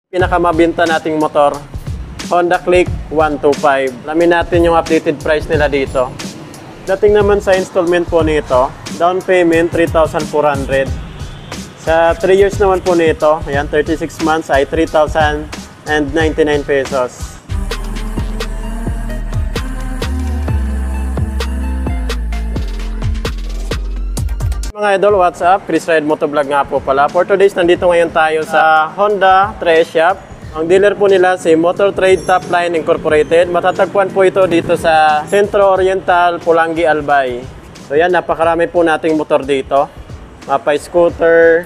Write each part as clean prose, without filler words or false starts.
Pinakamabenta nating motor, Honda Click 125. Alamin natin yung updated price nila dito. Dating naman sa installment po nito, down payment 3,400. Sa 3 years naman po nito, ayan, 36 months ay 3,099 pesos. Mga idol, what's up? Chris Ride Motovlog nga po pala. For today's, nandito ngayon tayo sa Honda Trade Shop. Ang dealer po nila si Motor Trade Top Line Incorporated. Matatagpuan po ito dito sa Centro Oriental, Pulangi, Albay. So yan, napakarami po nating motor dito. Mapa-scooter,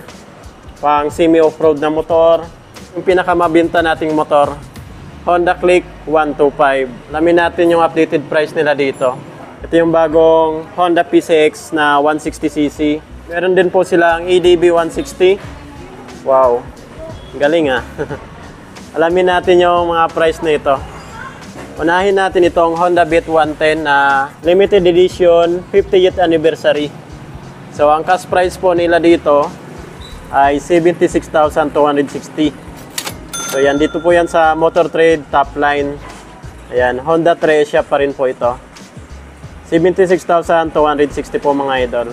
pang semi-off-road na motor. Yung pinakamabenta nating motor, Honda Click 125. Alamin natin yung updated price nila dito. Ito yung bagong Honda PCX na 160cc. Meron din po silang EDB 160. Wow, galing ah. Alamin natin yung mga price na ito. Unahin natin itong Honda Beat 110 na limited edition 50th anniversary. So ang cash price po nila dito ay 76,260. So yan, dito po yan sa Motor Trade Top Line. Ayan, Honda Trade Shop pa rin po ito. 76,260 po mga idol.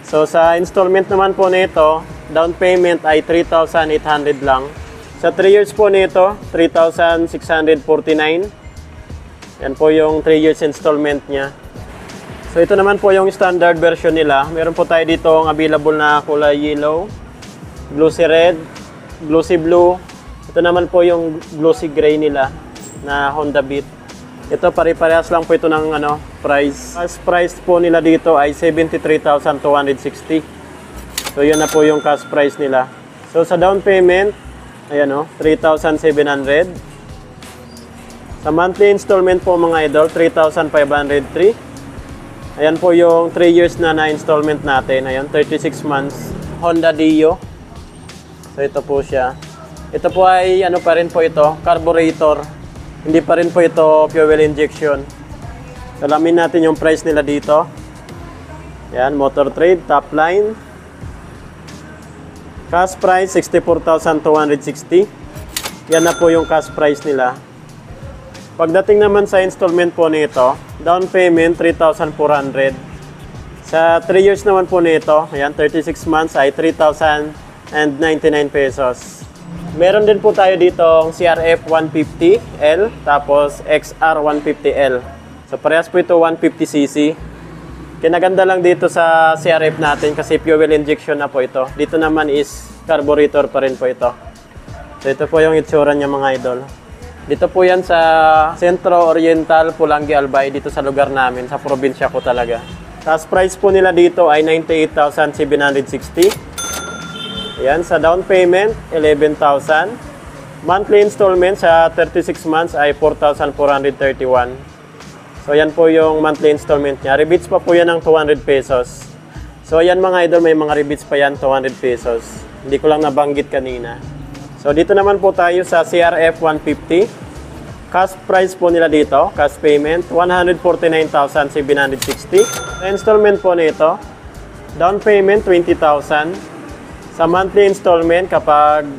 So sa installment naman po nito, down payment ay 3,800 lang. Sa 3 years po nito, 3,649. Yan po yung 3 years installment niya. So ito naman po yung standard version nila. Meron po tayo dito ang available na kulay yellow, glossy red, glossy blue. Ito naman po yung glossy gray nila na Honda Beat. Ito pare-parehas lang po ito ng price. Cash price po nila dito ay 73,260. So yun na po yung cash price nila. So sa down payment, ayan 3,700. Sa monthly installment po mga idol, 3,503. Ayan po yung 3 years na installment natin. Ayan, 36 months. Honda Dio. So ito po siya. Ito po ay pa rin po ito, carburetor. Hindi pa rin po ito fuel injection. Alamin natin yung price nila dito. Yan, Motor Trade, Top Line. Cash price, 64,260. Yan na po yung cash price nila. Pagdating naman sa installment po nito, down payment, 3,400. Sa 3 years naman po nito, ayan, 36 months ay 3,099 pesos. Meron din po tayo ditong CRF 150L, tapos XR 150L. So parehas po ito 150cc. Kinaganda lang dito sa CRF natin kasi fuel injection na po ito. Dito naman is carburetor pa rin po ito. So ito po yung itsura niya mga idol. Dito po yan sa Centro Oriental, Pulangi, Albay, dito sa lugar namin, sa probinsya ko talaga. Tapos price po nila dito ay 98,760. Ayan, sa down payment, 11,000. Monthly installment sa 36 months ay 4,431. So, yan po yung monthly installment niya. Rebates pa po yan ng 200 pesos. So, ayan mga idol, may mga rebates pa yan, 200 pesos. Hindi ko lang nabanggit kanina. So, dito naman po tayo sa CRF 150. Cash price po nila dito, cash payment, 149,760. Sa installment po nito, down payment, 20,000. Sa monthly installment, kapag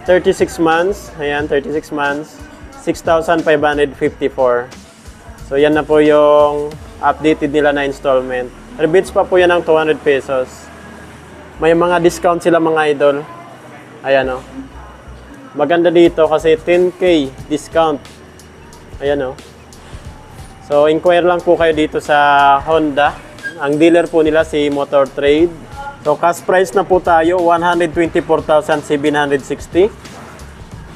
36 months, ayan, 36 months, 6,554. So, yan na po yung updated nila na installment. Rebates pa po yan ng 200 pesos. May mga discount sila mga idol. Ayan Maganda dito kasi 10K discount. Ayan So, inquire lang po kayo dito sa Honda. Ang dealer po nila si Motor Trade. So, cash price na po tayo, 124,760.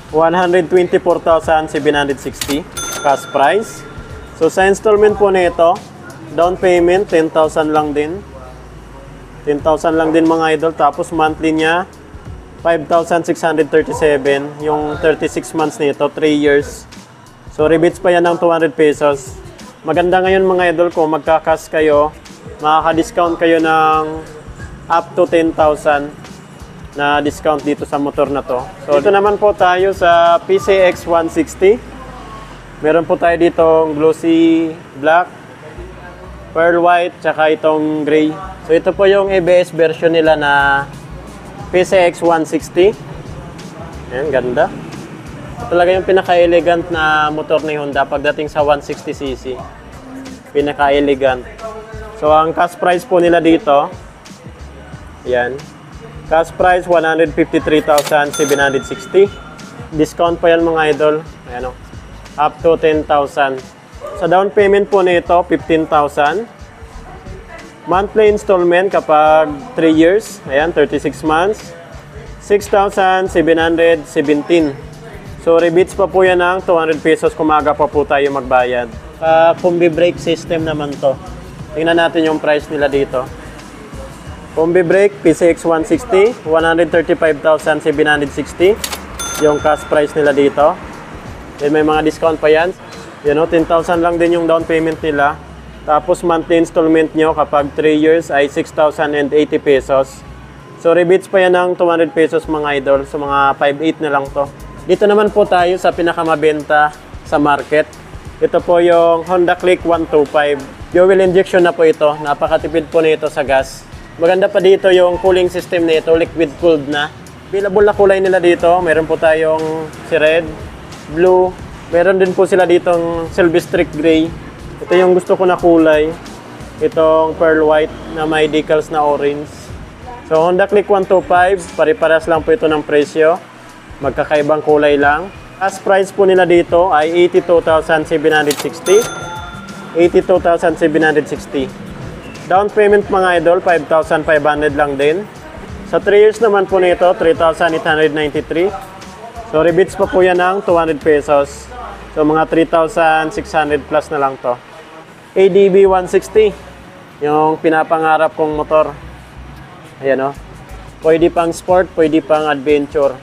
124,760 cash price. So, sa installment po nito, down payment, 10,000 lang din. 10,000 lang din mga idol. Tapos, monthly niya, 5,637. Yung 36 months nito, 3 years. So, rebates pa yan ng 200 pesos. Maganda ngayon mga idol, kung magka-cash kayo, makaka-discount kayo ng up to 10,000 na discount dito sa motor na to. So, dito naman po tayo sa PCX 160. Meron po tayo ditong glossy black, pearl white, tsaka itong gray. So, ito po yung ABS version nila na PCX 160. Ayan, ganda. Talaga yung pinaka-elegant na motor ni Honda pagdating sa 160cc. Pinaka-elegant. So, ang cash price po nila dito, yan. Cash price, 153,760. Discount pa yan mga idol. Ayan o. Up to 10,000. Sa down payment po nito, 15,000. Monthly installment kapag 3 years. Ayan, 36 months. 6,717. So, rebates pa po yan ng 200 pesos kung maaga pa po tayo magbayad. Combi brake system naman to. Tingnan natin yung price nila dito. Combi brake, PCX 160, 135,760. Yung cash price nila dito. Then may mga discount pa yan. You know, 10,000 lang din yung down payment nila. Tapos monthly installment nyo kapag 3 years ay 6,080 pesos. So, rebates pa yan ng 200 pesos mga idol. So, mga 5,800 na lang to. Dito naman po tayo sa pinakamabenta sa market. Ito po yung Honda Click 125. Fuel injection na po ito. Napakatipid po nito sa gas. Maganda pa dito yung cooling system nito, liquid cooled na. Available na kulay nila dito. Meron po tayong si red, blue. Meron din po sila ditong Silvestrik gray. Ito yung gusto ko na kulay. Itong pearl white na may decals na orange. So Honda Click 125, pare-paras lang po ito ng presyo. Magkakaibang kulay lang. Cash price po nila dito ay 82,760. 82,760. Down payment mga idol, 5,500 lang din. Sa 3 years naman po nito, 3,893. So rebates pa po yan ng 200 pesos. So mga 3,600 plus na lang to. ADB 160. Yung pinapangarap kong motor. Ayan o. Pwede pang sport, pwede pang adventure.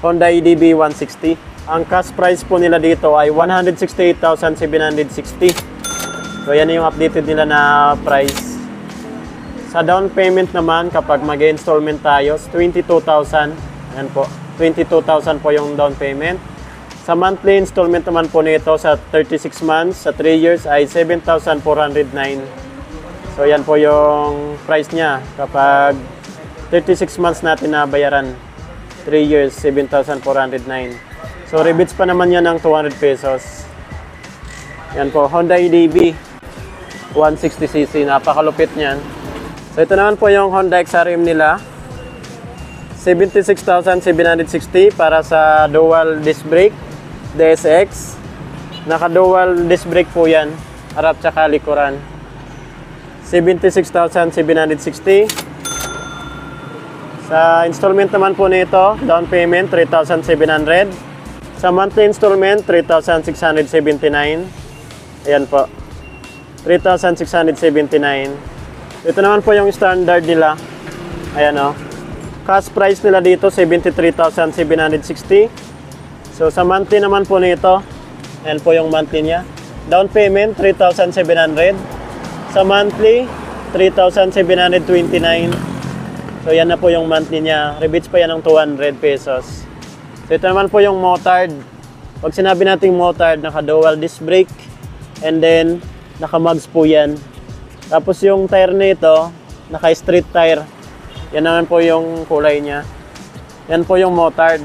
Honda ADB 160. Ang cash price po nila dito ay 168,760. So yan yung updated nila na price. Sa down payment naman kapag mag-installment tayo, 22,000. Ayan po. 22,000 po yung down payment. Sa monthly installment naman po nito sa 36 months, sa 3 years ay 7,409. So yan po yung price niya kapag 36 months natin na bayaran. 3 years, 7,409. So, rebates pa naman yan ng 200 pesos. Yan po, Honda EDB 160cc. Napakalupit niyan. So, ito naman po yung Honda XRM nila. 76,760 para sa dual disc brake, DSX. Naka-dual disc brake po yan. Harap tsaka likuran. 76,760. Sa installment naman po nito, down payment 3,700. Sa monthly installment 3,679. Ayan po. 3,679. Ito naman po yung standard nila. Ayan o. Cash price nila dito 73,760. So sa monthly naman po nito, ayan po yung monthly niya. Down payment 3,700. Sa monthly 3,729. So yan na po yung monthly niya. Rebates pa yan ng 200 pesos. So ito naman po yung motard. Pag sinabi nating motard, naka-dual disc brake. And then, naka-mugs po yan. Tapos yung tire nito, naka-street tire. Yan naman po yung kulay niya. Yan po yung motard.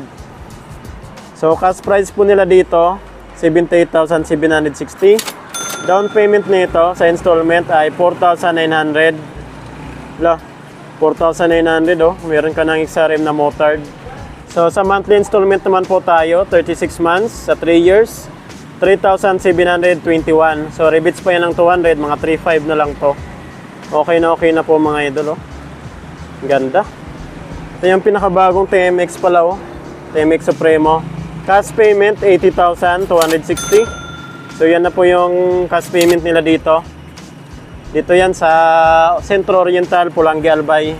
So cash price po nila dito, 78,760. Down payment nito sa installment ay 4,900. 4,900 oh. Meron ka ng XRM na motard. So sa monthly installment naman po tayo, 36 months sa 3 years, 3,721. So rebates pa yan ng 200, mga 3,500 na lang to. Okay na po mga idol oh. Ganda. Ito yung pinakabagong TMX pala oh. TMX Supremo. Cash payment 80,260. So yan na po yung cash payment nila dito. Dito yan sa Centro Oriental, Pulangi, Albay.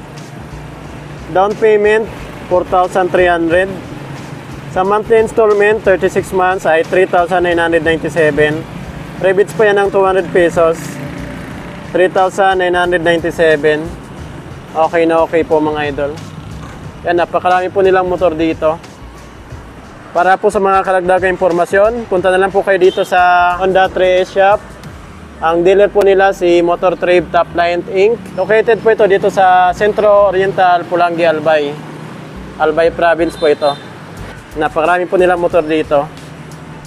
Down payment, 4,300. Sa monthly installment, 36 months ay 3,997. Rebates pa yan ng 200 pesos. 3,997. Okay na okay po mga idol. Yan, napakarami po nilang motor dito. Para po sa mga karagdagang impormasyon, punta na lang po kayo dito sa Honda 3S Shop. Ang dealer po nila si Motor Trade Top Line Inc. Located po ito dito sa Centro Oriental, Pulangi, Albay. Albay Province po ito. Napakarami po nilang motor dito.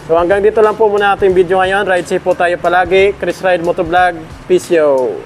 So hanggang dito lang po muna ating video ngayon. Ride safe po tayo palagi. Chris Ride Motovlog. Peace yo!